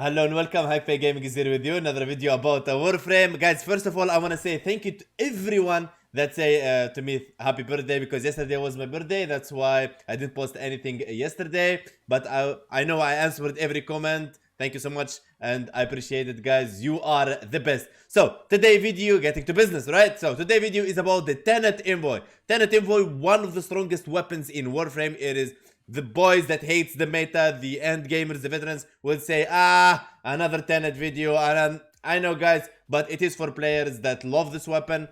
Hello and welcome, Hunkpain Gaming is here with you. Another video about Warframe. Guys, first of all, I want to say thank you to everyone that say to me happy birthday, because yesterday was my birthday. That's why I didn't post anything yesterday. But I know I answered every comment. Thank you so much and I appreciate it, guys. You are the best. So today video, getting to business, right? So today video is about the Tenet Envoy. Tenet Envoy, one of the strongest weapons in Warframe. It is the boys that hates the meta, the end gamers, the veterans will say, another Tenet video. And I know, guys, but it is for players that love this weapon.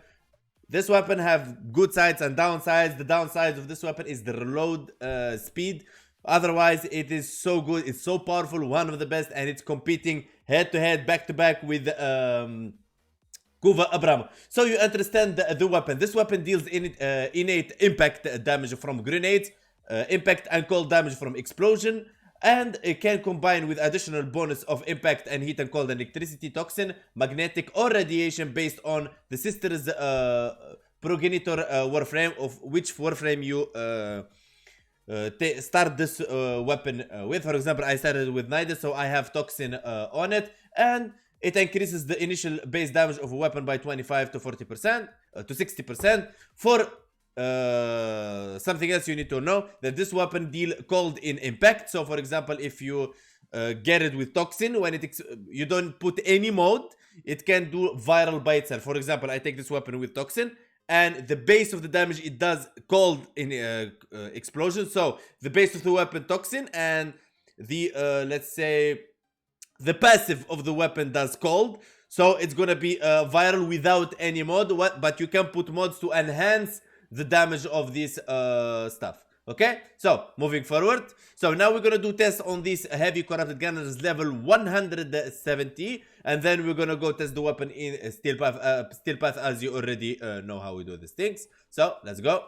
This weapon have good sides and downsides. The downsides of this weapon is the reload speed. Otherwise, it is so good. It's so powerful, one of the best, and it's competing head to head, back to back with Kuva Abramo. So you understand the weapon. This weapon deals innate impact damage from grenades, impact and cold damage from explosion, and it can combine with additional bonus of impact and heat and cold and electricity, toxin, magnetic, or radiation based on the sister's progenitor Warframe, of which Warframe you start this weapon with. For example, I started with Nidus, so I have toxin on it, and it increases the initial base damage of a weapon by 25 to 40% to 60%. For something else you need to know, that this weapon deal cold in impact. So for example, if you get it with toxin, when you don't put any mode, it can do viral by itself. For example, I take this weapon with toxin, and the base of the damage it does cold in explosion. So the base of the weapon toxin, and the let's say the passive of the weapon does cold. So it's gonna be viral without any mod. But you can put mods to enhance the damage of this stuff. Okay, so moving forward, so now we're gonna do tests on this heavy corrupted gunners level 170, and then we're gonna go test the weapon in steel path, as you already know how we do these things. So let's go.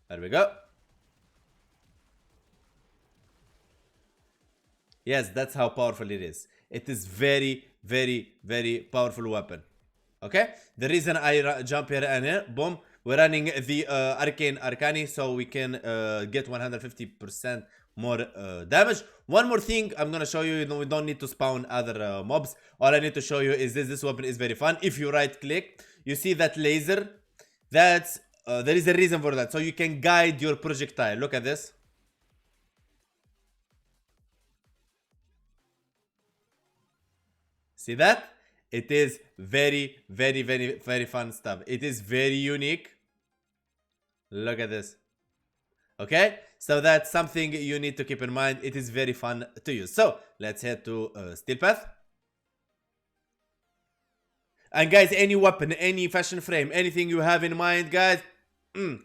There we go. Yes, that's how powerful it is. It is very, very, very powerful weapon. Okay, the reason I jump here and here, boom, we're running the arcane arcani, so we can get 150% more damage. One more thing I'm gonna show you, we don't need to spawn other mobs. All I need to show you is this weapon is very fun. If you right click, you see that laser, that's there is a reason for that, so you can guide your projectile. Look at this. See that? It is very, very, very, very fun stuff. It is very unique. Look at this. Okay, so that's something you need to keep in mind. It is very fun to use. So let's head to steel path. And guys, any weapon, any fashion frame, anything you have in mind, guys,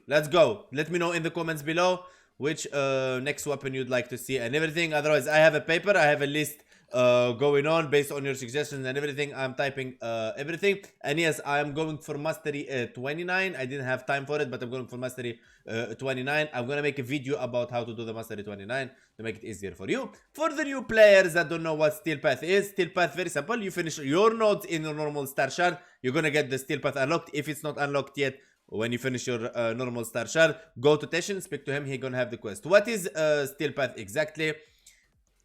let's go. Let me know in the comments below which next weapon you'd like to see and everything. Otherwise, I have a paper, I have a list going on based on your suggestions and everything. I'm typing everything, and yes, I'm going for mastery 29. I didn't have time for it, but I'm going for mastery 29. I'm gonna make a video about how to do the mastery 29 to make it easier for you. For the new players that don't know what steel path is, steel path very simple. You finish your nodes in your normal star shard, you're gonna get the steel path unlocked. If it's not unlocked yet, when you finish your normal star shard, go to Teshin, speak to him, he's gonna have the quest. What is steel path exactly?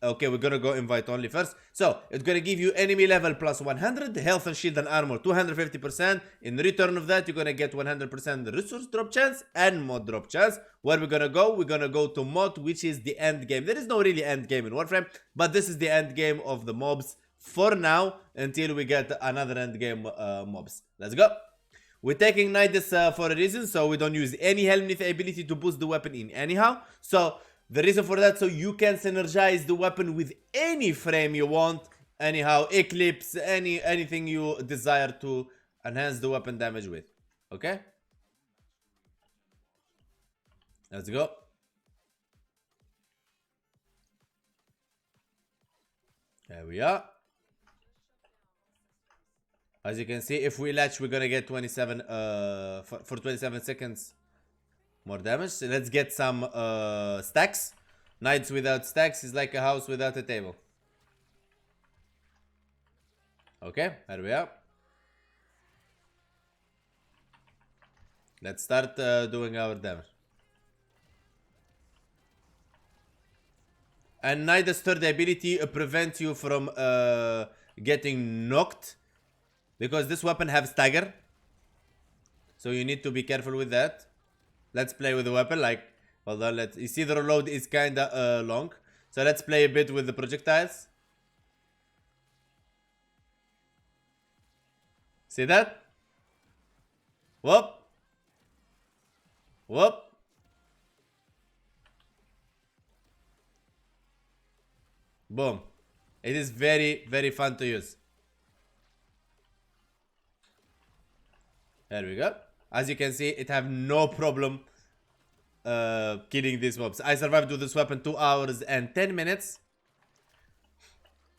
Okay, we're gonna go invite only first. So it's gonna give you enemy level plus 100, health and shield and armor 250%. In return of that, you're gonna get 100% resource drop chance and mod drop chance. Where we're gonna go? We're gonna go to mod, which is the end game. There is no really end game in Warframe, but this is the end game of the mobs for now, until we get another end game mobs. Let's go. We're taking Nidus for a reason, so we don't use any Helmnith ability to boost the weapon in anyhow. So the reason for that, so you can synergize the weapon with any frame you want, anyhow, eclipse, anything you desire to enhance the weapon damage with. Okay, let's go. There we are. As you can see, if we latch, we're gonna get 27 for 27 seconds more damage. So let's get some stacks. Knights without stacks is like a house without a table. Okay, here we are. Let's start doing our damage. And Nida's third ability prevents you from getting knocked, because this weapon has stagger. So you need to be careful with that. Let's play with the weapon. Like, hold on, you see the reload is kinda long. So let's play a bit with the projectiles. See that? Whoop. Whoop. Boom. It is very, very fun to use. There we go. As you can see, it have no problem killing these mobs. I survived with this weapon 2 hours and 10 minutes.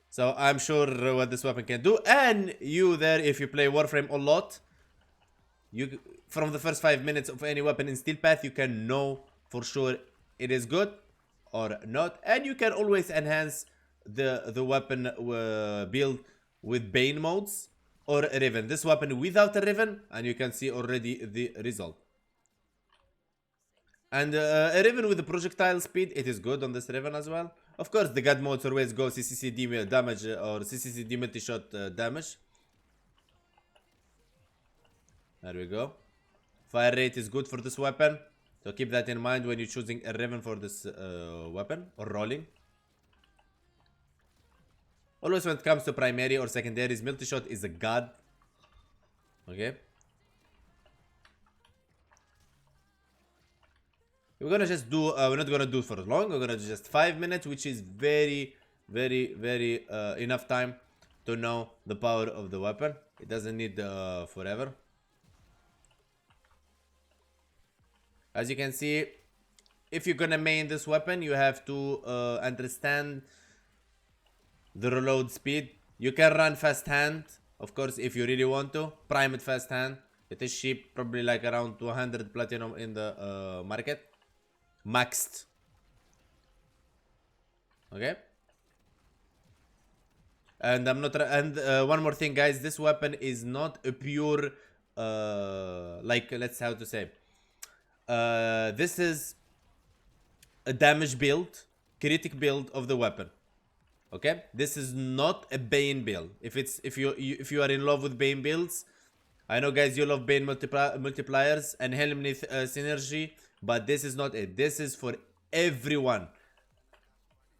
So I'm sure what this weapon can do. And you there, if you play Warframe a lot, you from the first 5 minutes of any weapon in Steel Path, you can know for sure it is good or not. And you can always enhance the weapon build with Bane modes or Riven. This weapon without a Riven, and you can see already the result. And a Riven with the projectile speed, it is good on this Riven as well. Of course, the Godmodes always go CCC damage or CCC multi-shot damage. There we go. Fire rate is good for this weapon, so keep that in mind when you're choosing a Riven for this weapon or rolling. Always when it comes to primary or secondaries, multi-shot is a god. Okay. We're gonna just do, we're not gonna do for long, we're gonna do just 5 minutes, which is very, very, very enough time to know the power of the weapon. It doesn't need forever. As you can see, if you're gonna main this weapon, you have to understand the reload speed. You can run fast hand, of course, if you really want to. Prime it fast hand. It is cheap, probably like around 200 platinum in the market. Maxed. Okay. And I'm not. And one more thing, guys. This weapon is not a pure, like, let's how to say. This is a damage build, critic build of the weapon. Okay, this is not a Bane build. If you are in love with Bane builds, I know, guys, you love Bane multipliers and Helmnith synergy, but this is not it. This is for everyone.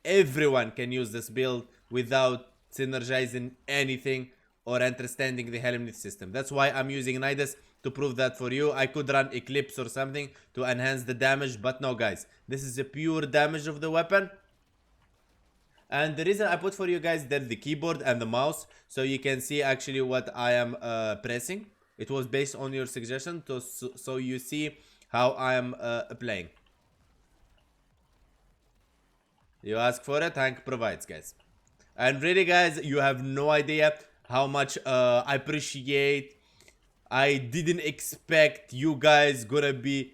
Everyone can use this build without synergizing anything or understanding the Helmnith system. That's why I'm using Nidus to prove that for you. I could run Eclipse or something to enhance the damage, but no, guys. This is the pure damage of the weapon. And the reason I put for you guys there the keyboard and the mouse, so you can see actually what I am pressing. It was based on your suggestion, so you see how I am playing. You ask for it, Hank provides, guys. And really, guys, you have no idea how much I appreciate. I didn't expect you guys gonna be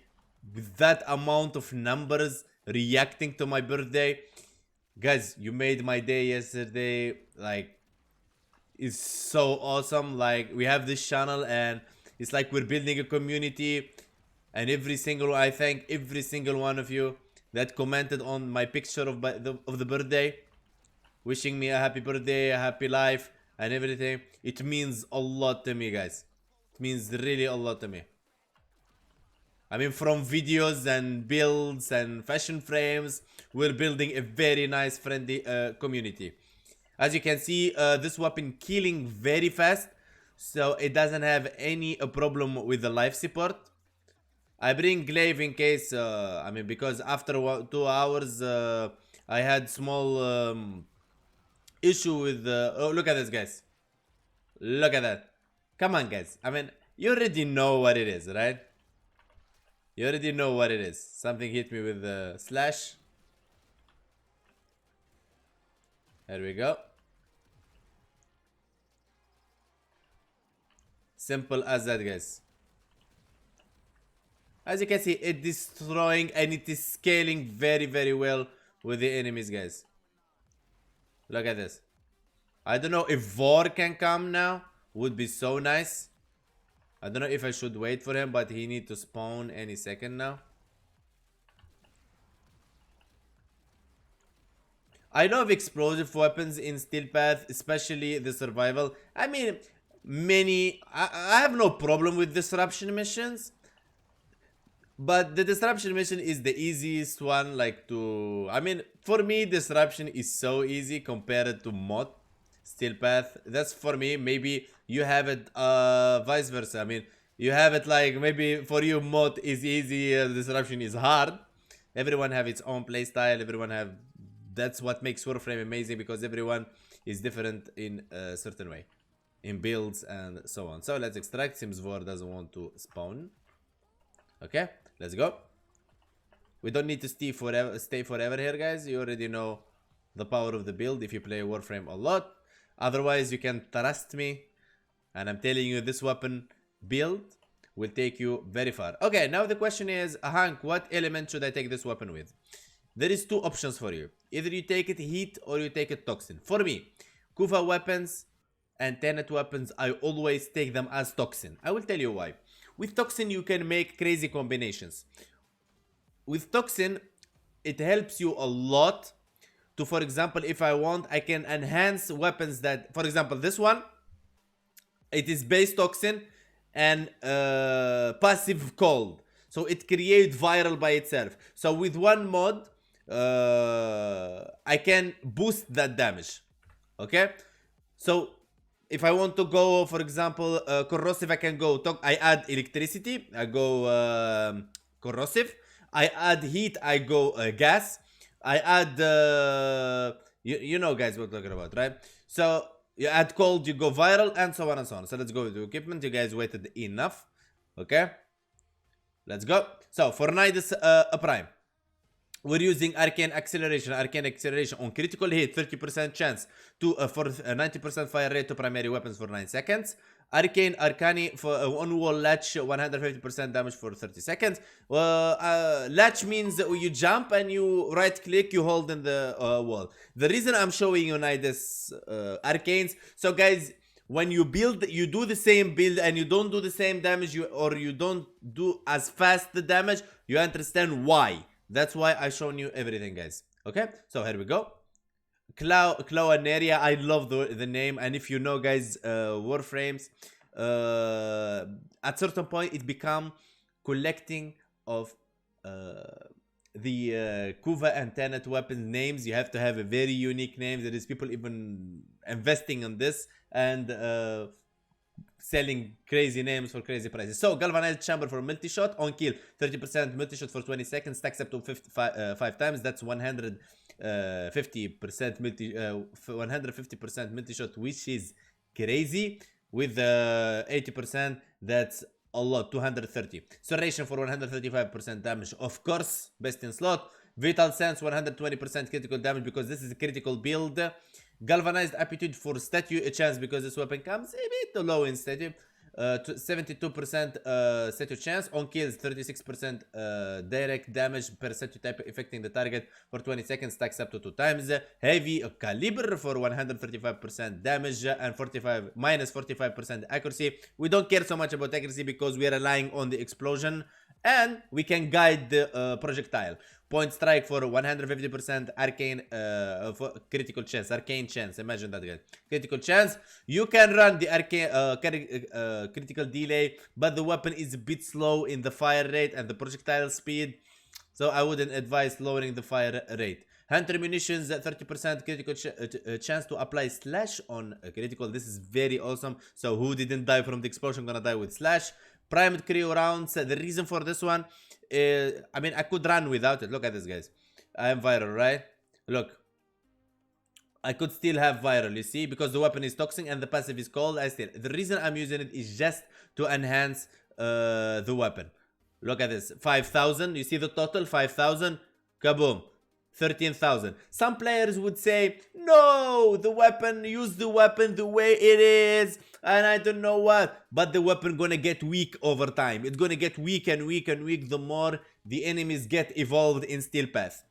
with that amount of numbers reacting to my birthday. Guys, you made my day yesterday. Like, it's so awesome. Like, we have this channel and it's like we're building a community. And I thank every single one of you that commented on my picture of the birthday, wishing me a happy birthday, a happy life, and everything. It means a lot to me, guys. It means really a lot to me. I mean, from videos and builds and fashion frames, we're building a very nice, friendly community. As you can see, this weapon killing very fast, so it doesn't have any problem with the life support. I bring glaive in case, I mean, because after 2 hours, I had small issue with. Oh, look at this, guys! Look at that! Come on, guys! I mean, you already know what it is, right? You already know what it is. Something hit me with the slash. There we go. Simple as that, guys. As you can see, it's destroying and it is scaling very, very well with the enemies, guys. Look at this. I don't know if Vor can come now. Would be so nice. I don't know if I should wait for him, but he need to spawn any second now. I love explosive weapons in Steel Path, especially the survival. I mean, I have no problem with disruption missions, but the disruption mission is the easiest one. Like to, I mean, for me, disruption is so easy compared to mod Steel Path. That's for me. Maybe you have it vice versa. I mean, you have it like maybe for you mod is easy, disruption is hard. Everyone have its own playstyle. Everyone have, that's what makes Warframe amazing, because everyone is different in a certain way, in builds and so on. So let's extract. Seems Vor doesn't want to spawn. Okay, let's go. We don't need to stay forever here, guys. You already know the power of the build if you play Warframe a lot. Otherwise, you can trust me, and I'm telling you, this weapon build will take you very far. Okay, now the question is, Hank, what element should I take this weapon with? There is two options for you. Either you take it heat or you take it toxin. For me, Kufa weapons and Tenet weapons, I always take them as toxin. I will tell you why. With toxin, you can make crazy combinations. With toxin, it helps you a lot to, for example, if I want, I can enhance weapons that, for example, this one, it is base toxin and passive cold. So it creates viral by itself. So with one mod, I can boost that damage. Okay, so if I want to go, for example, corrosive, I can go I add electricity, I go corrosive. I add heat, I go gas. I add you know, guys, what I'm talking about, right? So you add cold, you go viral, and so on and so on. So let's go to equipment. You guys waited enough. Okay, let's go. So for Nidus a prime, we're using arcane acceleration. Arcane acceleration on critical hit, 30% chance to for 90% fire rate to primary weapons for 9 seconds. Arcane Arcani for on wall latch, 150% damage for 30 seconds. Latch means that you jump and you right click, you hold in the wall. The reason I'm showing you Nidus arcanes, so guys, when you build, you do the same build and you don't do the same damage, or you don't do as fast the damage, you understand why. That's why I shown you everything, guys. Okay, so here we go. Clowanaria, I love the name. And if you know, guys, Warframes, at certain point it become collecting of the Kuva and Tenet weapon names. You have to have a very unique name. There is people even investing on this and selling crazy names for crazy prices. So galvanized chamber for multi-shot on kill, 30% multi-shot for 20 seconds, stacks up to 5 times. That's 150% multi-shot, which is crazy. With 80%, that's a lot, 230. Serration for 135% damage, of course, best in slot. Vital sense, 120% critical damage, because this is a critical build. Galvanized aptitude for statue chance, because this weapon comes a bit low in statue. 72% statue chance on kills, 36% direct damage per statue type affecting the target for 20 seconds, stacks up to 2 times. Heavy caliber for 135% damage and minus 45% accuracy. We don't care so much about accuracy because we are relying on the explosion, and we can guide the projectile. Point strike for 150% arcane for critical chance, arcane chance. Imagine that, guys. Critical chance. You can run the arcane critical delay, but the weapon is a bit slow in the fire rate and the projectile speed, so I wouldn't advise lowering the fire rate. Hunter munitions, 30% critical chance to apply slash on critical. This is very awesome. So who didn't die from the explosion gonna die with slash. Primed crew rounds. The reason for this one, I mean, I could run without it. Look at this, guys. I am viral, right? Look, I could still have viral, you see, because the weapon is toxic and the passive is cold. The reason I'm using it is just to enhance the weapon. Look at this, 5,000. You see the total, 5,000. Kaboom, 13,000. Some players would say, no, the weapon, use the weapon the way it is, and I don't know what, but the weapon gonna get weak over time. It's gonna get weak and weak and weak the more the enemies get evolved in Steel Path.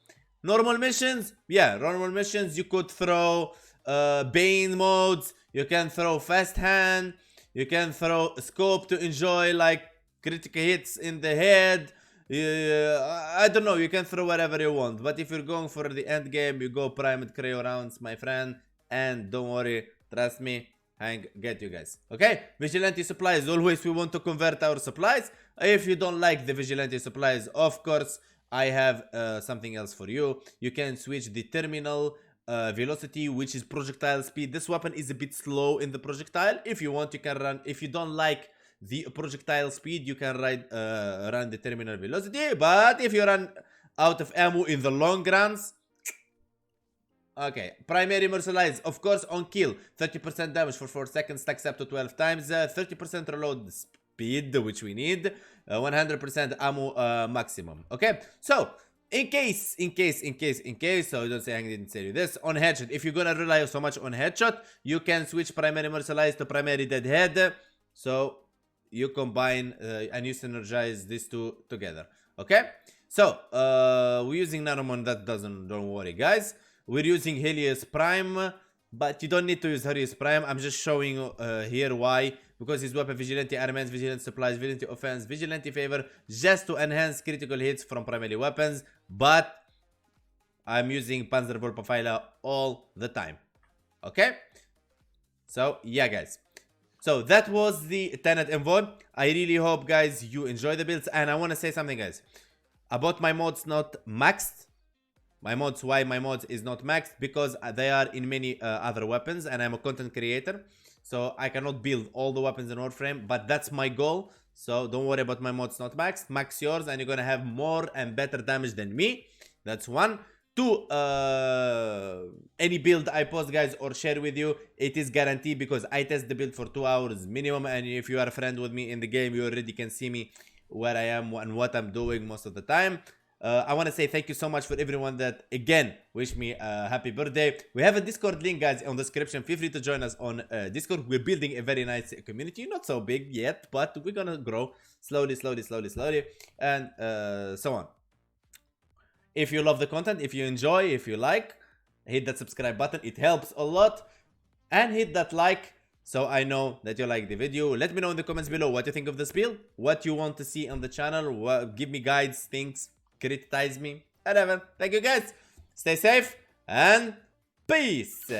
Normal missions, yeah, normal missions, you could throw Bane modes, you can throw fast hand, you can throw scope to enjoy like critical hits in the head, I don't know, you can throw whatever you want, but if you're going for the end game, you go primed cryo rounds, my friend, and don't worry, trust me, Hank get you guys. Okay, vigilante supplies, always we want to convert our supplies. If you don't like the vigilante supplies, of course I have something else for you. You can switch the terminal velocity, which is projectile speed. This weapon is a bit slow in the projectile. If you want, you can run. If you don't like the projectile speed, you can run the terminal velocity. But if you run out of ammo in the long runs, okay, primary mercilise, of course, on kill, 30% damage for 4 seconds, stacks up to 12 times, 30% reload speed, which we need, 100% ammo maximum. Okay, so in case, so you don't say I didn't tell you this, on headshot, if you're gonna rely so much on headshot, you can switch primary mercilise to primary deadhead. So you combine and you synergize these two together. Okay, so we're using Nanomon, that don't worry guys. We're using Helios Prime, but you don't need to use Helios Prime. I'm just showing here why. Because his weapon Vigilante Armaments, Vigilante Supplies, Vigilante Offense, Vigilante Favor, just to enhance critical hits from primary weapons. But I'm using Panzervolpaphyla all the time. Okay? So, yeah guys. So, that was the Tenet Envoy. I really hope guys you enjoy the builds. And I want to say something guys. About my mods not maxed. Why my mods is not maxed? Because they are in many other weapons and I'm a content creator. So I cannot build all the weapons in Warframe, but that's my goal. So don't worry about my mods not maxed. Max yours and you're gonna have more and better damage than me. That's one. Two, any build I post guys or share with you, it is guaranteed because I test the build for 2 hours minimum. And if you are a friend with me in the game, you already can see me where I am and what I'm doing most of the time. I want to say thank you so much for everyone that again wish me a happy birthday. We have a Discord link guys on the description. Feel free to join us on Discord. We're building a very nice community, not so big yet, but we're gonna grow slowly and so on. If you love the content, if you enjoy, if you like, hit that subscribe button, it helps a lot, and hit that like so I know that you like the video. Let me know in the comments below what you think of this build, what you want to see on the channel, give me guides, things, criticize me, whatever. Thank you guys, stay safe and peace.